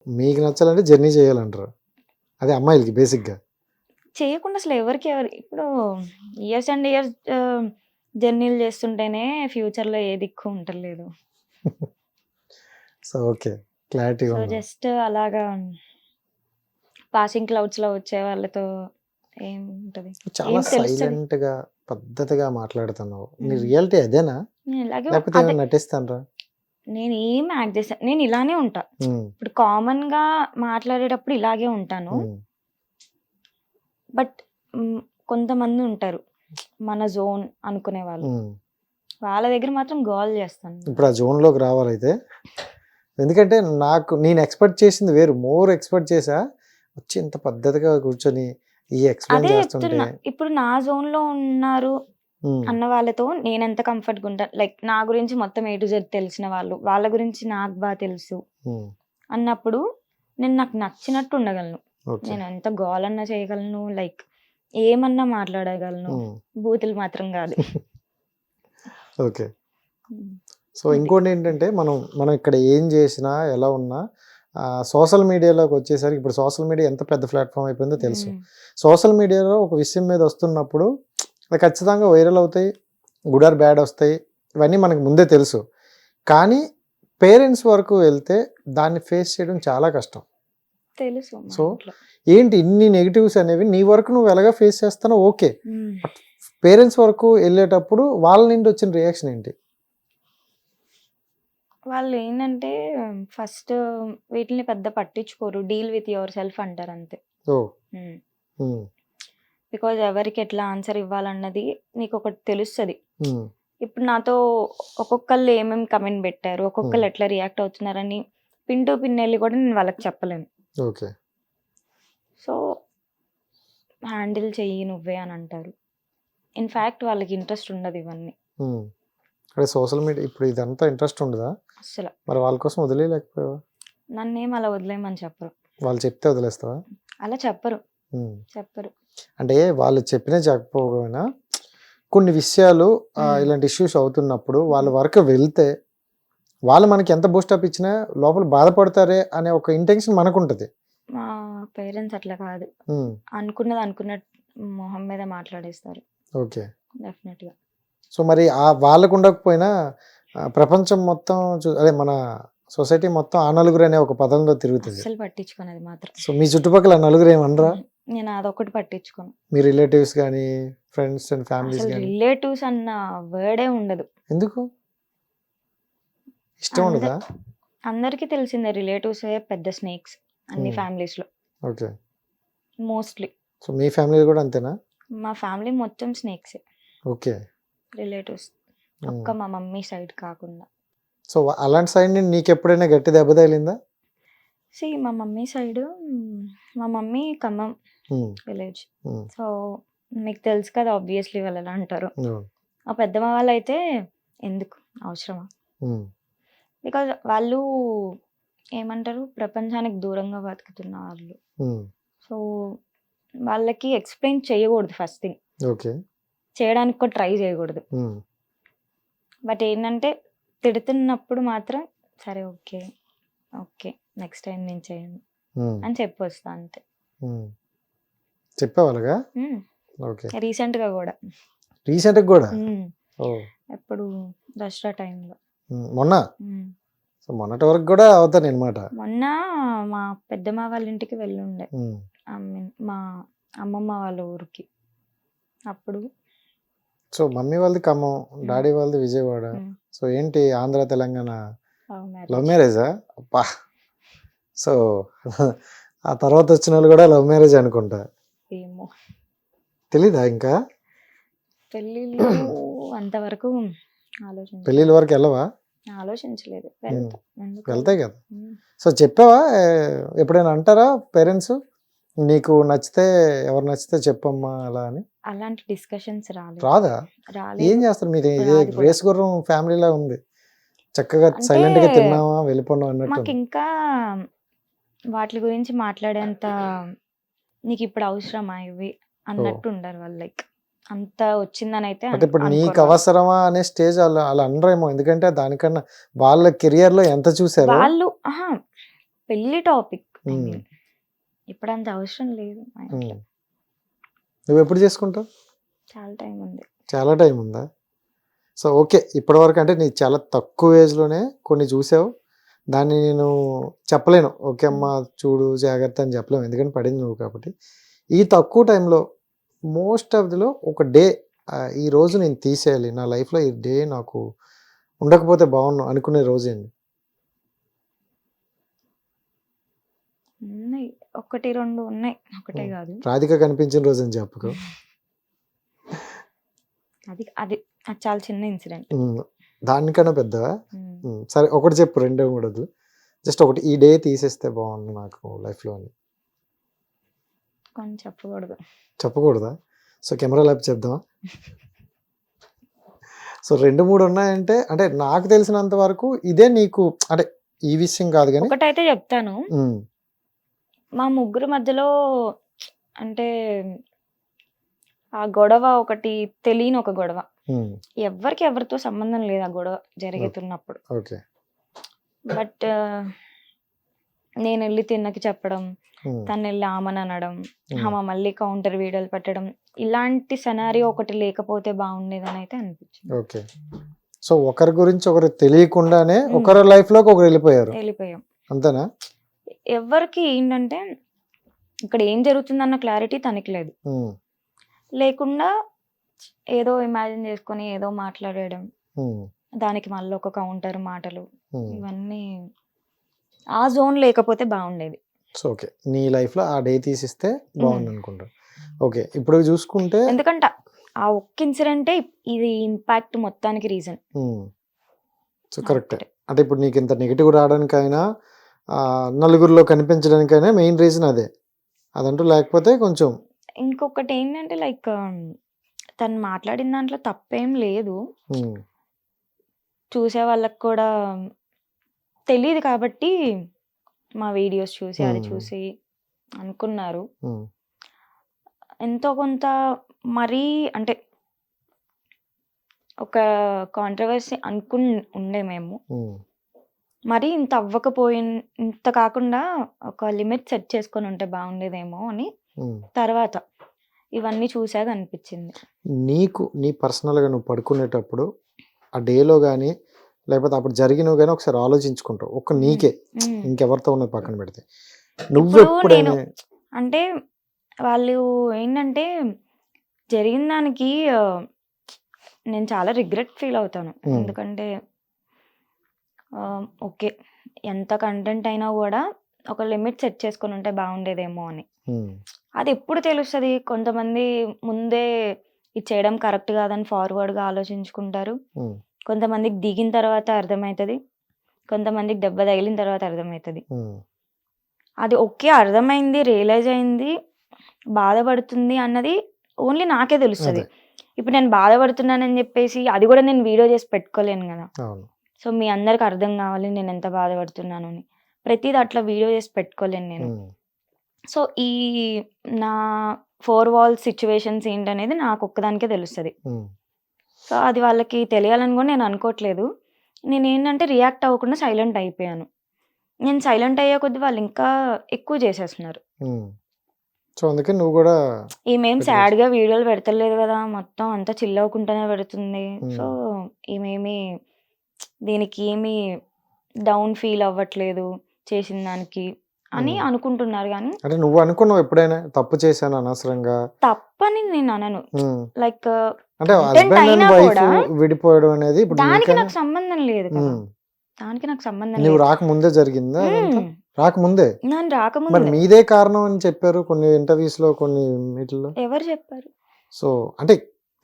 మీకు నచ్చాలంటే జర్నీ చేయాలంటారు. అదే అమ్మాయిలకి బేసిక్‌గా. చేయకుండా అసలు ఎవరికి ఇప్పుడు ఇయర్స్ అండ్ ఇయర్స్ జర్నీలు చేస్తుంటేనే ఫ్యూచర్‌లో ఏ దిక్కు ఉంటలేదు. So, okay. క్లారిటీగా సో, ఉందాం. జస్ట్ అలాగా పాసింగ్ క్లౌడ్స్‌లో వచ్చే వాళ్ళతో ఏముంటది? చాలా ఏం తెలుస్తది? సైలెంట్‌గా, పద్ధతిగా మాట్లాడుతున్నావు. నీ హ్మ్. రియాలిటీ అదేనా? నేను ఇలాగే లేకపోతే అదే ఏమైనా నటిస్తానరా? నేనేం యాక్ట్ చేశా నేను ఇలానే ఉంటా. హ్మ్. ఇప్పుడు కామన్‌గా మాట్లాడేటప్పుడు ఇలాగే ఉంటాను. హ్మ్. బట్ కొంతమంది ఉంటారు. మన జోన్ అనుకునే వాళ్ళు. హ్మ్. వాళ్ళ దగ్గర మాత్రం గోల చేస్తాను. ఇప్పుడు ఆ జోన్‌లోకి రావాలైతే. ఎందుకంటే నేను ఎక్స్‌పెక్ట్ చేసింది వేరు. మోర్ ఎక్స్‌పెక్ట్ చేశా. వచ్చి ఇంత పద్ధతిగా కూర్చొని ఎక్స్‌ప్లెయిన్ అదే చేస్తుంటే చెప్తున్నా. ఇప్పుడు నా జోన్‌లో ఉన్నారు హ్మ్. అన్న వాళ్ళతో నేనెంత కంఫర్ట్‌గా ఉంటా. లైక్ నా గురించి మొత్తం ఏ టు జెడ్ తెలిసిన వాళ్ళు. వాళ్ళ గురించి నాకు తెలుసు హ్మ్. అన్నప్పుడు నాకు నచ్చినట్టు ఉండగలను. ఓకే. నేను ఎంత గోలన్నా చేయగలను. లైక్ ఏమన్నా మాట్లాడగలను. హ్మ్. బూతులు మాత్రం కాదు. ఓకే. హ్మ్. సో, అది. ఇంకోటేంటంటే మనం ఇక్కడ ఏం చేసినా, ఎలా ఉన్నా సోషల్ మీడియాలోకొచ్చేసరికి ఇప్పుడు సోషల్ మీడియా ఎంత పెద్ద ప్లాట్‌ఫార్మ్ అయిపోయిందో తెలుసు. హ్మ్. సోషల్ మీడియాలో ఒక విషయం మీద వస్తున్నప్పుడు అది ఖచ్చితంగా వైరల్ అవుతాయి. గుడ్ ఆర్ బ్యాడ్ వస్తాయి. ఇవన్నీ మనకు ముందే తెలుసు. కానీ పేరెంట్స్ వరకు వెళ్తే దాన్ని ఫేస్ చేయడం చాలా కష్టం. తెలుసు మా సో, ఇంట్లో. ఏంటి ఇన్ని నెగెటివ్స్ అనేవి నీ వరకు నువ్వు ఎలాగా ఫేస్ చేస్తున్నావు ఓకే. హ్మ్. బట్ పేరెంట్స్ వరకు ఎళ్ళేటప్పుడు వాళ్ళ నుండి వచ్చిన రియాక్షన్ ఏంటి? వాళ్ళేంటంటే ఫస్ట్ వీటిల్ని పెద్ద పట్టించుకోరు. డీల్ విత్ యువర్ సెల్ఫ్ అంటారంతే. ఓహ్! హ్మ్. హ్మ్. బికాజ్ ఎవరికి ఎట్లా ఆన్సర్ ఇవ్వాలన్నది నీకొకటి తెలుస్తది. హ్మ్. ఇప్పుడు నాతో ఒక్కొక్కళ్ళు ఏమేమి కమెంట్ పెట్టారు, హ్మ్. ఒక్కొక్కళ్ళు ఎట్లా రియాక్ట్ అవుతున్నారని పిన్ టు పిన్ ఎళ్లి కూడా నేను వాళ్ళకి చెప్పలేను. ఓకే. సో, హ్యాండిల్ చెయ్యి నువ్వే అని అంటారు. ఇన్‌ఫాక్ట్ వాళ్ళకి ఇంట్రెస్ట్ ఉండదు ఇవన్నీ. హ్మ్. అంటే సోషల్ మీడియా ఇప్పుడు ఇదంతా ఇంట్రెస్ట్ ఉండదా? అస్సల. మరి వాళ్ళ కోసం వదిలేయలేకపోయావా? నన్నేం అలా వదిలేయమని చెప్పరు. వాళ్ళు చెప్తే వదిలేస్తావా? అలా చెప్పరు. హ్మ్. చెప్పరు. అంటే వాళ్ళు చెప్పినా చెప్పకపోయినా కొన్ని విషయాలు హ్మ్. ఇలాంటి ఇష్యూస్ అవుతున్నప్పుడు వాళ్ళ హ్మ్. వరకు వెళ్తే వాళ్ళు మనకి ఎంత బూస్టప్ ఇచ్చినా లోపల బాధపడతారే అనే ఒక ఇంటెన్షన్ మనకుంటది. మా పేరెంట్స్ అట్లా కాదు. హ్మ్. అనుకున్నది అనుకున్నట్టు మొహం మీద మాట్లాడేస్తారు. ఓకే. డెఫినెట్‌గా. సో, మరి వాళ్ళకు ఉండకపోయినా ప్రపంచం మొత్తం అదే మన సొసైటీ మొత్తం ఆ నలుగురు అనే ఒక పదంలో తిరుగుతది. అస్సలు పట్టించుకోను అది మాత్రం. సో, మీ చుట్టుపక్కల నలుగురు ఏమనరా? హుహు. నేను అదొక్కటి పట్టించుకోను. మీ రిలేటివ్స్ గాని, ఫ్రెండ్స్ అండ్ ఫ్యామిలీస్ అసలు గాని? రిలేటివ్స్ అన్న వర్డే ఉండదు. ఎందుకు? ఇష్టం అంద ఉండదా? అందరికీ తెలిసిందే రిలేటివ్సే పెద్ద స్నేక్స్ అన్ని హ్మ్. ఫ్యామిలీస్‌లో. ఓకే. మోస్ట్‌లీ. సో, మీ ఫ్యామిలీలో గూడా అంతేనా? మా ఫ్యామిలీ మొత్తం స్నేక్సే. ఓకే. రిలేటివ్స్. హ్మ్. ఒక్క మా మమ్మీ సైడ్ కాకుండా. సో, అలాంటి సైడ్ నుండి నీకెప్పుడైనా గట్టి దెబ్బ తగిలిందా? మా మమ్మీ సైడు మా మమ్మీ ఖమ్మం హ్మ్. విలేజ్. హ్మ్. సో, మీకు తెలుసు కదా! ఆబ్వియస్‌లీ వాళ్ళు ఎలా అంటారో. అవును. మా పెద్దమ్మ వాళ్ళైతే ఎందుకు అవసరమా? హ్మ్. బికాజ్ వాళ్ళు ఏమంటారు ప్రపంచానికి దూరంగా బతుకుతున్న వాళ్ళు. హ్మ్. సో, వాళ్ళకి ఎక్స్‌ప్లెయిన్ చేయకూడదు ఫస్ట్ థింగ్. ఓకే. చేయడానికి కూడా ట్రై చేయకూడదు. హ్మ్. బట్ ఏంటంటే తిడుతున్నప్పుడు మాత్రం సరే ఓకే. ఓకే. నెక్స్ట్ టైమ్ నేను చేయను హ్మ్. అని చెప్పొస్తా అంతే. హ్మ్. చెప్పావా అలాగా? హ్మ్. ఓకే. రీసెంట్‌గా గూడా. రీసెంట్‌గా గూడా? హ్మ్. ఓహ్! ఎప్పుడు దసరా టైంలో. హ్మ్. మొన్న? హ్మ్. సో, మొన్నటి వరకు గూడా అవుతాననమాట. మొన్న మా పెద్దమ్మ వాళ్ళ ఇంటికి వెళ్ళుండే. హ్మ్. ఐ మీన్ మా అమ్మమ్మ వాళ్ళ ఊరికి. అప్పుడు సో, మమ్మీ వాళ్ళది ఖమ్మం, హ్మ్. డాడీ వాళ్ళది విజయవాడ. హ్మ్. సో, ఏంటి Andhra, Telangana love love marriage. మ్యారేజా? అబ్బా! సో, ఆ తర్వాత వచ్చినోళ్ళు గూడా లవ్ మ్యారేజే అనుకుంటా. ఏమో తెలీదా ఇంకా? పెళ్ళిళ్ళు అంతవరకు ఆలోచించలేదు. పెళ్ళిళ్ళ వరకు ఎళ్ళవా? ఆలోచించలేదు. హ్మ్. వెళ్తా. ఎందుకు వెళ్తాయి వెళ్ళను? గదా! హ్మ్. సో, చెప్పావా? ఎప్పుడైనా అంటారా పేరెంట్స్? నీకు నచ్చితే ఎవరు నచ్చితే చెప్పమ్మా అలా అని? అలాంటి డిస్కషన్స్ రాలేదు. రాదా? ఏం రాలేదు. చేస్తారు మీది? ఇది రాదు కూడా. రేస్ గుర్రం ఫ్యామిలీలా ఉంది. చక్కగా అంటే సైలెంట్‌గా తిన్నామా, వెళ్ళిపోన్నాం అన్నట్టుంది. మాకింకా వాట్లి గురించి మాట్లాడేంత నీకిప్పుడు అవసరమా ఇవి ఓహ్! అన్నట్టు ఉండరు వాళ్ళు. లైక్ అంత వచ్చిందనైతే బట్ ఇప్పుడు నీకు అనుకోరు వాళ్ళు. అవసరమా అనే స్టేజ్ ఆళ్ళు అనరేమో. ఎందుకంటే దానికన్నా వాళ్ళ కెరియర్‌లో ఎంత చూసారో వాళ్ళు అహా! పెళ్లి టాపిక్ ఉమ్, ఇప్పుడు అంత అవసరం లేదు మా ఇంట్లో. ఉమ్. నువ్వు ఎప్పుడు చేసుకుంటావు? చాలా టైం ఉంది. చాలా టైం ఉందా? సో ఓకే, ఇప్పటివరకు అంటే నీ చాలా తక్కువ ఏజ్లోనే కొన్ని చూసావు, దాన్ని నేను చెప్పలేను ఓకే అమ్మ చూడు జాగ్రత్త అని చెప్పలేము, ఎందుకంటే పడింది నువ్వు కాబట్టి. ఈ తక్కువ టైంలో మోస్ట్ ఆఫ్ దిలో ఒక డే ఈ రోజు నేను తీసేయాలి నా లైఫ్లో, ఈ డే నాకు ఉండకపోతే బాగుండు అనుకునే రోజు ఏంటి? ఉన్నాయి, ఒకటి రెండు ఉన్నాయి, ఒకటే కాదు. రాధిక కనిపించిన రోజు అని చెప్పకు. అది అది అది చాలా చిన్న ఇన్సిడెంట్. దానికన్నా పెద్దవా? సరే ఒకటి చెప్పు, రెండే మూడోది, జస్ట్ ఒకటి, ఈ డే తీసేస్తే బాగుండు నాకు లైఫ్లో అని. కొన్ని చెప్పకూడదు. చెప్పకూడదా? సో కెమెరా ల్యాబ్ చెప్దామా? సో 2-3 ఉన్నాయంటే, అంటే నాకు తెలిసినంత వరకు ఇదే నీకు, అంటే ఈ విషయం కాదు కానీ ఒకటైతే చెప్తాను. మా ముగ్గురు మధ్యలో అంటే ఆ గొడవ ఒకటి తెలియని ఒక గొడవ, ఎవరికి ఎవరితో సంబంధం లేదు ఆ గొడవ జరుగుతున్నప్పుడు. ఓకే. బట్ నేను వెళ్ళి తిన్నకి చెప్పడం, తను వెళ్ళి ఆమెను అనడం, ఆమె మళ్ళీ కౌంటర్ వీడియోలు పెట్టడం, ఇలాంటి సెనారియో ఒకటి లేకపోతే బాగుండేదని అయితే అనిపించింది. ఓకే. సో ఒకరి గురించి ఒకరు తెలియకుండానే ఒకరి లైఫ్ లోకి ఒకరు వెళ్ళిపోయాం, అంతేనా? ఎవరికి ఏంటంటే ఇక్కడ ఏం జరుగుతుందన్న క్లారిటీ తనకి లేదు, లేకుండా ఏదో ఇమాజిన్ చేసుకొని ఏదో మాట్లాడడం, దానికి మళ్ళీ ఒక కౌంటర్ మాటలు, ఇవన్నీ ఆ జోన్ లేకపోతే బాగుండేది. సో ఓకే, నీ లైఫ్ లో ఆ డే తీసిస్తే బాగుంది అనుకుంటా. ఓకే, ఇప్పుడు చూసుకుంటే ఎందుకంటే ఆ ఒక్క ఇన్సిడెంటే ఇది ఇంపాక్ట్ మొత్తానికి రీజన్. So correct. అంటే ఇప్పుడు నీకు ఇంత నెగిటివ్ రావడానికైనా నలుగురిలో కనిపించడానికైనా మెయిన్ రీజన్ అదే, అదంటూ లేకపోతే కొంచెం. ఇంకొకటి ఏంటంటే లైక్ తను మాట్లాడిన దాంట్లో తప్పేం లేదు, చూసే వాళ్ళకి కూడా తెలియదు కాబట్టి మా వీడియోస్ చూసి అది చూసి అనుకున్నారు. ఎంతో కొంత మరీ అంటే ఒక కాంట్రవర్సీ ఉండే మేము, మరి ఇంత అవ్వకపోయి ఇంత కాకుండా ఒక లిమిట్ సెట్ చేసుకొని ఉంటే బాగుండేదేమో అని తర్వాత ఇవన్నీ చూసాక అనిపించింది. నీకు నీ పర్సనల్గా నువ్వు పడుకునేటప్పుడు ఆ డేలో కానీ లేకపోతే అప్పుడు జరిగినవి కానీ ఒకసారి ఆలోచించుకుంటావు, ఒక్క నీకే, ఇంకెవరితో ఉన్నది పక్కన పెడితే నువ్వు ఎప్పుడైనా అంటే వాళ్ళు ఏంటంటే జరిగిన దానికి నేను చాలా రిగ్రెట్ ఫీల్ అవుతాను. ఎందుకంటే ఓకే, ఎంత కంటెంట్ అయినా కూడా ఒక లిమిట్ సెట్ చేసుకొని ఉంటే బాగుండేదేమో అని. అది ఎప్పుడు తెలుస్తుంది? కొంతమంది ముందే ఇది చేయడం కరెక్ట్ కాదని ఫార్వర్డ్గా ఆలోచించుకుంటారు, కొంతమందికి దిగిన తర్వాత అర్థమవుతుంది, కొంతమందికి దెబ్బ తగిలిన తర్వాత అర్థమవుతుంది. అది ఓకే, అర్థమైంది, రియలైజ్ అయింది, బాధపడుతుంది అన్నది ఓన్లీ నాకే తెలుస్తుంది. ఇప్పుడు నేను బాధపడుతున్నానని చెప్పేసి అది కూడా నేను వీడియో చేసి పెట్టుకోలేను కదా. సో మీ అందరికి అర్థం కావాలి నేను ఎంత బాధపడుతున్నాను అని, ప్రతిదీ అట్లా వీడియో చేసి పెట్టుకోలేను నేను. సో ఈ నా 4 walls సిచ్యువేషన్స్ ఏంటనేది నాకు ఒక్కదానికే తెలుస్తుంది. సో అది వాళ్ళకి తెలియాలని కూడా నేను అనుకోవట్లేదు. నేను ఏంటంటే రియాక్ట్ అవ్వకుండా సైలెంట్ అయిపోయాను. నేను సైలెంట్ అయ్యే కొద్ది వాళ్ళు ఇంకా ఎక్కువ చేసేస్తున్నారు. సో అందుకే నువ్వు కూడా ఈమెం సాడ్గా వీడియోలు పెడతలేదు కదా, మొత్తం అంతా చిల్ అవ్వకుండానే పెడుతుంది, సో ఈమెమి దీనికి ఏమి డౌన్ ఫీల్ అవ్వట్లేదు చేసిన దానికి అని అనుకుంటున్నారు. కానీ అంటే నువ్వు అనుకున్నావు ఎప్పుడైనా తప్పు చేశాను అనవసరంగా? తప్పని నేను అనను, లైక్ అంటే హస్బెండ్ అండ్ వైఫ్ విడిపోవడం అనేది ఇప్పుడు దానికి నాకు సంబంధం లేదు కదా, దానికి నాకు సంబంధం నువ్వు రాకముందే జరిగిందా? రాకముందే? నేను రాకముందే. మరి మీదే కారణం అని చెప్పారు కొన్ని ఇంటర్వ్యూస్ లో, కొన్ని వీటిల్లో. ఎవరు చెప్పారు? సో అంటే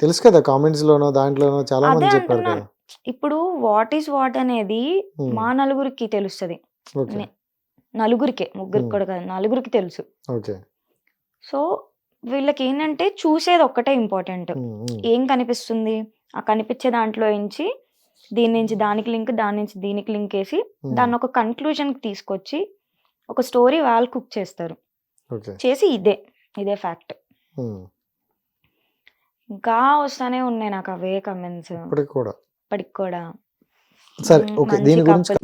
తెలుసు కదా, కామెంట్స్ లోనో దాంట్లోనో చాలా మంది చెప్పారు కదా. ఇప్పుడు వాట్ ఈస్ వాట్ అనేది మా నలుగురికి తెలుస్తుంది, నలుగురికే, ముగ్గురికి కూడా కాదు, నలుగురికి తెలుసు. ఓకే. సో వీళ్ళకి ఏంటంటే చూసేది ఒక్కటే ఇంపార్టెంట్, ఏం కనిపిస్తుంది ఆ కనిపించే దాంట్లో నుంచి దీని నుంచి దానికి లింక్, దాని నుంచి దీనికి లింక్ వేసి దాన్ని ఒక కన్క్లూజన్కి తీసుకొచ్చి ఒక స్టోరీ వాళ్ళు కుక్ చేస్తారు, చేసి ఇదే ఫ్యాక్ట్. ఇంకా వస్తానే ఉన్నాయి నాకు అవే కమెంట్స్ ఇప్పటికి కూడా. సరే ఓకే, దీని గురించి